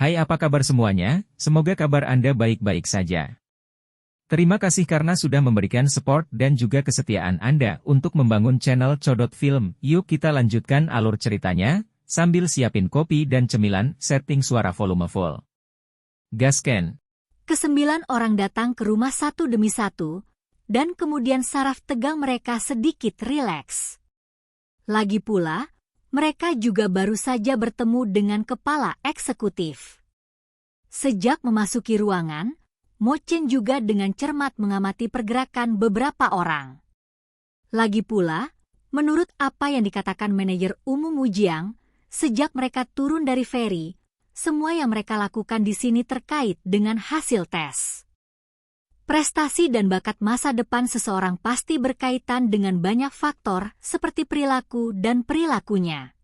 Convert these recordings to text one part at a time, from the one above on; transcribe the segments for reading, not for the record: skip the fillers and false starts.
Hai, apa kabar semuanya? Semoga kabar Anda baik-baik saja. Terima kasih karena sudah memberikan support dan juga kesetiaan Anda untuk membangun channel Codot Film. Yuk kita lanjutkan alur ceritanya, sambil siapin kopi dan cemilan, setting suara volume full. Gasken. Kesembilan orang datang ke rumah satu demi satu, dan kemudian saraf tegang mereka sedikit rileks. Lagi pula, mereka juga baru saja bertemu dengan kepala eksekutif. Sejak memasuki ruangan, Mo Chen juga dengan cermat mengamati pergerakan beberapa orang. Lagi pula, menurut apa yang dikatakan manajer umum Wu Jiang, sejak mereka turun dari feri, semua yang mereka lakukan di sini terkait dengan hasil tes. Prestasi dan bakat masa depan seseorang pasti berkaitan dengan banyak faktor seperti perilaku dan perilakunya.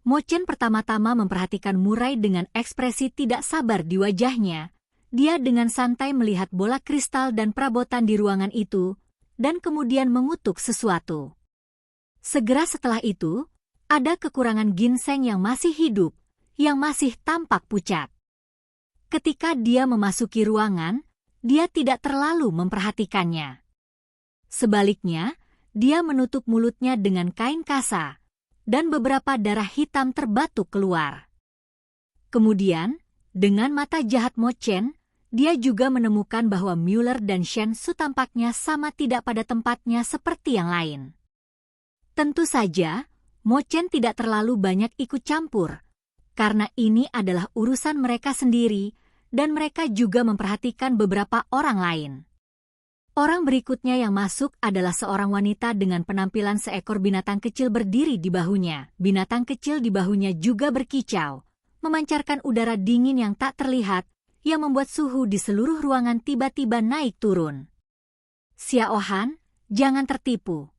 Mo Chen pertama-tama memperhatikan murai dengan ekspresi tidak sabar di wajahnya. Dia dengan santai melihat bola kristal dan perabotan di ruangan itu, dan kemudian mengutuk sesuatu. Segera setelah itu, ada kekurangan ginseng yang masih hidup, yang masih tampak pucat. Ketika dia memasuki ruangan, dia tidak terlalu memperhatikannya. Sebaliknya, dia menutup mulutnya dengan kain kasa, dan beberapa darah hitam terbatuk keluar. Kemudian, dengan mata jahat Mo Chen, dia juga menemukan bahwa Mueller dan Shen Su tampaknya sama tidak pada tempatnya seperti yang lain. Tentu saja, Mo Chen tidak terlalu banyak ikut campur, karena ini adalah urusan mereka sendiri, dan mereka juga memperhatikan beberapa orang lain. Orang berikutnya yang masuk adalah seorang wanita dengan penampilan seekor binatang kecil berdiri di bahunya. Binatang kecil di bahunya juga berkicau, memancarkan udara dingin yang tak terlihat, yang membuat suhu di seluruh ruangan tiba-tiba naik turun. Xiao Han, jangan tertipu.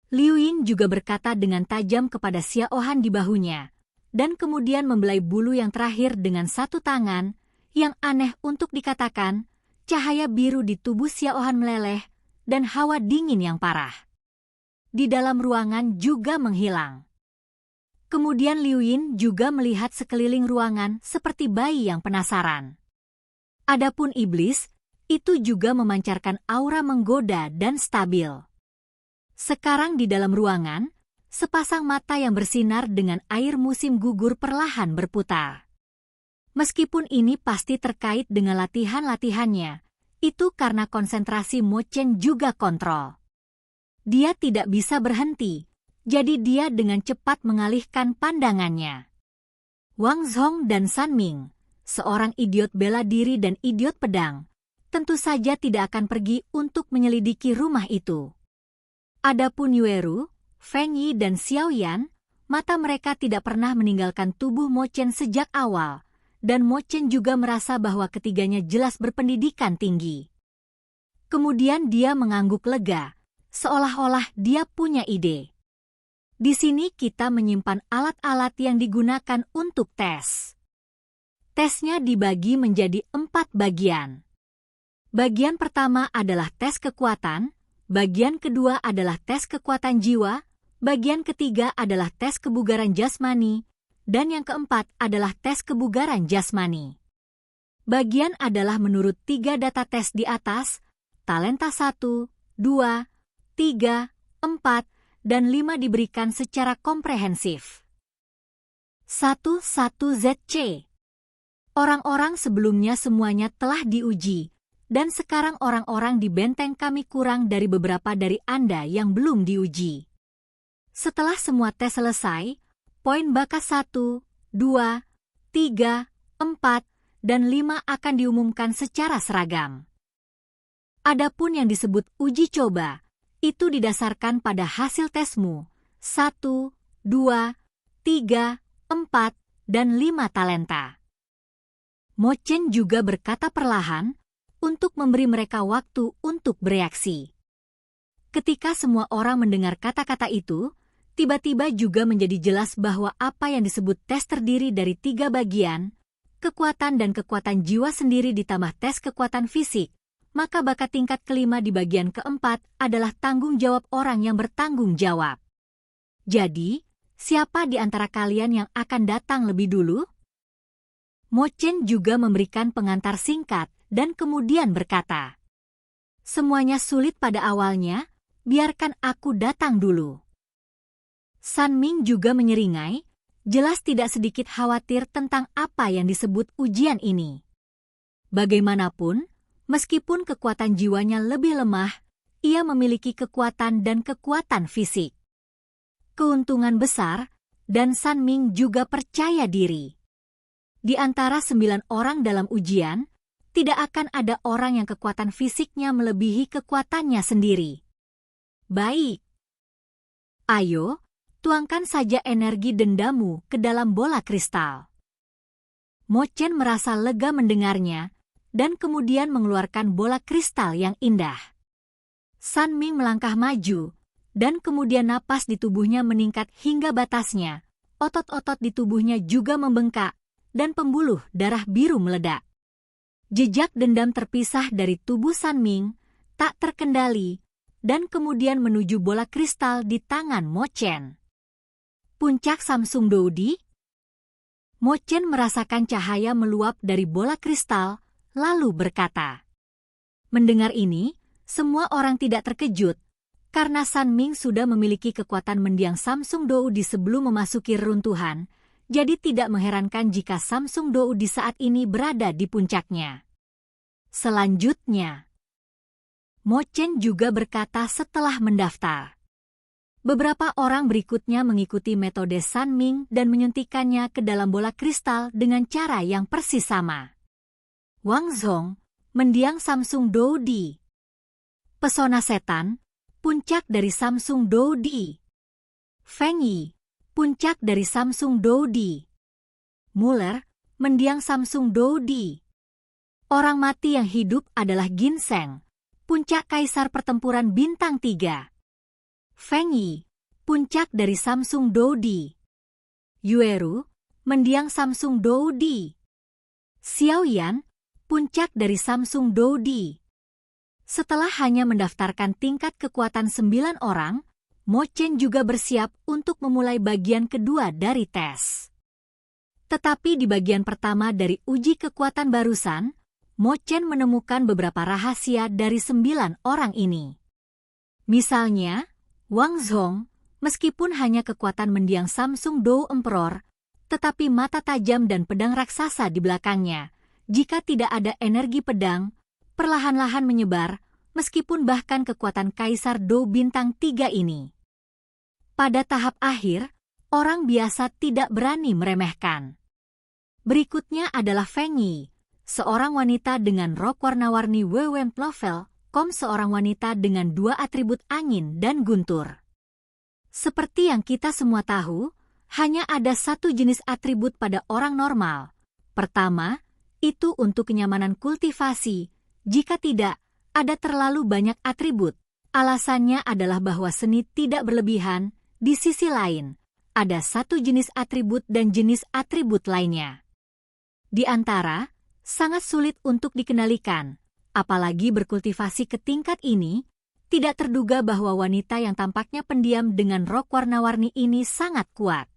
Liu Yin juga berkata dengan tajam kepada Xiao Han di bahunya, dan kemudian membelai bulu yang terakhir dengan satu tangan, yang aneh untuk dikatakan, cahaya biru di tubuh Xiao Han meleleh, dan hawa dingin yang parah di dalam ruangan juga menghilang. Kemudian Liu Yin juga melihat sekeliling ruangan seperti bayi yang penasaran. Adapun iblis, itu juga memancarkan aura menggoda dan stabil. Sekarang di dalam ruangan, sepasang mata yang bersinar dengan air musim gugur perlahan berputar. Meskipun ini pasti terkait dengan latihan-latihannya, itu karena konsentrasi Mo Chen juga kontrol. Dia tidak bisa berhenti, jadi dia dengan cepat mengalihkan pandangannya. Wang Zhong dan San Ming, seorang idiot bela diri dan idiot pedang, tentu saja tidak akan pergi untuk menyelidiki rumah itu. Adapun Yueru, Feng Yi dan Xiao Yan, mata mereka tidak pernah meninggalkan tubuh Mo Chen sejak awal, dan Mo Chen juga merasa bahwa ketiganya jelas berpendidikan tinggi. Kemudian dia mengangguk lega, seolah-olah dia punya ide. Di sini kita menyimpan alat-alat yang digunakan untuk tes. Tesnya dibagi menjadi 4 bagian. Bagian pertama adalah tes kekuatan, bagian kedua adalah tes kekuatan jiwa, bagian ketiga adalah tes kebugaran jasmani, dan yang keempat adalah tes kebugaran jasmani. Bagian adalah menurut 3 data tes di atas, talenta 1, 2, 3, 4, dan 5 diberikan secara komprehensif. 11ZC. Orang-orang sebelumnya semuanya telah diuji, dan sekarang orang-orang di benteng kami kurang dari beberapa dari Anda yang belum diuji. Setelah semua tes selesai, poin bakat 1, 2, 3, 4, dan 5 akan diumumkan secara seragam. Adapun yang disebut uji coba, itu didasarkan pada hasil tesmu, 1, 2, 3, 4, dan 5 talenta. Mo Chen juga berkata perlahan, untuk memberi mereka waktu untuk bereaksi. Ketika semua orang mendengar kata-kata itu, tiba-tiba juga menjadi jelas bahwa apa yang disebut tes terdiri dari 3 bagian, kekuatan dan kekuatan jiwa sendiri ditambah tes kekuatan fisik, maka bakat tingkat kelima di bagian keempat adalah tanggung jawab orang yang bertanggung jawab. Jadi, siapa di antara kalian yang akan datang lebih dulu? Mo Chen juga memberikan pengantar singkat dan kemudian berkata, "Semuanya sulit pada awalnya, biarkan aku datang dulu." San Ming juga menyeringai, jelas tidak sedikit khawatir tentang apa yang disebut ujian ini. Bagaimanapun, meskipun kekuatan jiwanya lebih lemah, ia memiliki kekuatan dan kekuatan fisik. Keuntungan besar, dan San Ming juga percaya diri. Di antara 9 orang dalam ujian, tidak akan ada orang yang kekuatan fisiknya melebihi kekuatannya sendiri. Baik. Ayo, tuangkan saja energi dendamu ke dalam bola kristal. Mo Chen merasa lega mendengarnya, dan kemudian mengeluarkan bola kristal yang indah. San Ming melangkah maju, dan kemudian napas di tubuhnya meningkat hingga batasnya. Otot-otot di tubuhnya juga membengkak, dan pembuluh darah biru meledak. Jejak dendam terpisah dari tubuh San Ming, tak terkendali, dan kemudian menuju bola kristal di tangan Mo Chen. Puncak Samsung Doudi? Mo Chen merasakan cahaya meluap dari bola kristal, lalu berkata. Mendengar ini, semua orang tidak terkejut, karena San Ming sudah memiliki kekuatan mendiang Samsung Doudi sebelum memasuki reruntuhan, jadi tidak mengherankan jika Samsung Doudi saat ini berada di puncaknya. Selanjutnya, Mo Chen juga berkata setelah mendaftar. Beberapa orang berikutnya mengikuti metode San Ming dan menyuntikkannya ke dalam bola kristal dengan cara yang persis sama. Wang Zhong, mendiang Samsung Doudi. Pesona setan, puncak dari Samsung Doudi. Feng Yi, puncak dari Samsung Doudi. Muller, mendiang Samsung Doudi. Orang mati yang hidup adalah Ginseng, puncak kaisar pertempuran bintang 3. Feng Yi, puncak dari Samsung Doudi. Yueru, mendiang Samsung Doudi. Xiao Yan, puncak dari Samsung Doudi. Setelah hanya mendaftarkan tingkat kekuatan 9 orang, Mo Chen juga bersiap untuk memulai bagian kedua dari tes. Tetapi di bagian pertama dari uji kekuatan barusan, Mo Chen menemukan beberapa rahasia dari 9 orang ini. Misalnya, Wang Zhong, meskipun hanya kekuatan mendiang Samsung Dou Emperor, tetapi mata tajam dan pedang raksasa di belakangnya. Jika tidak ada energi pedang, perlahan-lahan menyebar, meskipun bahkan kekuatan Kaisar Dou Bintang 3 ini. Pada tahap akhir, orang biasa tidak berani meremehkan. Berikutnya adalah Feng Yi, seorang wanita dengan rok warna-warni Wewen Plovel, seorang wanita dengan 2 atribut angin dan guntur. Seperti yang kita semua tahu, hanya ada satu jenis atribut pada orang normal. Pertama, itu untuk kenyamanan kultivasi. Jika tidak, ada terlalu banyak atribut. Alasannya adalah bahwa seni tidak berlebihan. Di sisi lain, ada satu jenis atribut dan jenis atribut lainnya. Di antara, sangat sulit untuk dikendalikan. Apalagi berkultivasi ke tingkat ini, tidak terduga bahwa wanita yang tampaknya pendiam dengan rok warna-warni ini sangat kuat.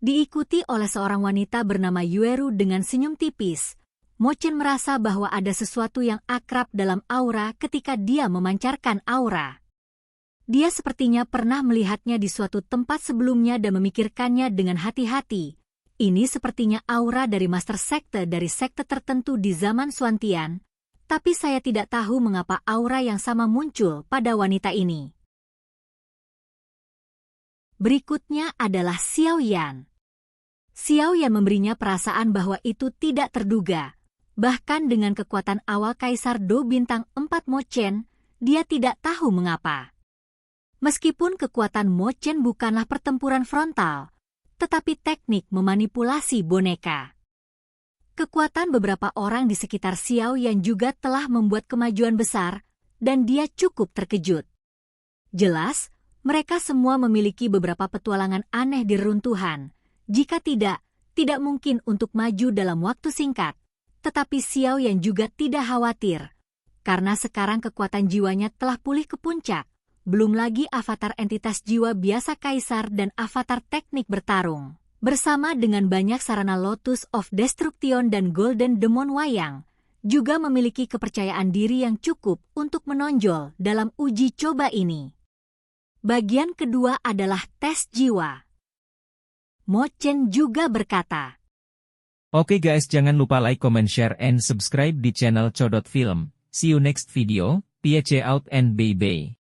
Diikuti oleh seorang wanita bernama Yueru dengan senyum tipis, Mo Chen merasa bahwa ada sesuatu yang akrab dalam aura ketika dia memancarkan aura. Dia sepertinya pernah melihatnya di suatu tempat sebelumnya dan memikirkannya dengan hati-hati. Ini sepertinya aura dari master sekte dari sekte tertentu di zaman Xuantian, tapi saya tidak tahu mengapa aura yang sama muncul pada wanita ini. Berikutnya adalah Xiao Yan. Xiao Yan memberinya perasaan bahwa itu tidak terduga. Bahkan dengan kekuatan awal Kaisar Dou Bintang 4 Mo Chen, dia tidak tahu mengapa. Meskipun kekuatan Mo Chen bukanlah pertempuran frontal, tetapi teknik memanipulasi boneka. Kekuatan beberapa orang di sekitar Xiao Yan juga telah membuat kemajuan besar, dan dia cukup terkejut. Jelas, mereka semua memiliki beberapa petualangan aneh di reruntuhan. Jika tidak mungkin untuk maju dalam waktu singkat. Tetapi Xiao Yan juga tidak khawatir, karena sekarang kekuatan jiwanya telah pulih ke puncak. Belum lagi avatar entitas jiwa biasa kaisar dan avatar teknik bertarung. bersama dengan banyak sarana Lotus of Destruction dan Golden Demon Wayang, juga memiliki kepercayaan diri yang cukup untuk menonjol dalam uji coba ini. Bagian kedua adalah tes jiwa. Mo Chen juga berkata, Oke guys, jangan lupa like, comment, share, and subscribe di channel Codot Film. See you next video, peace out and bye-bye.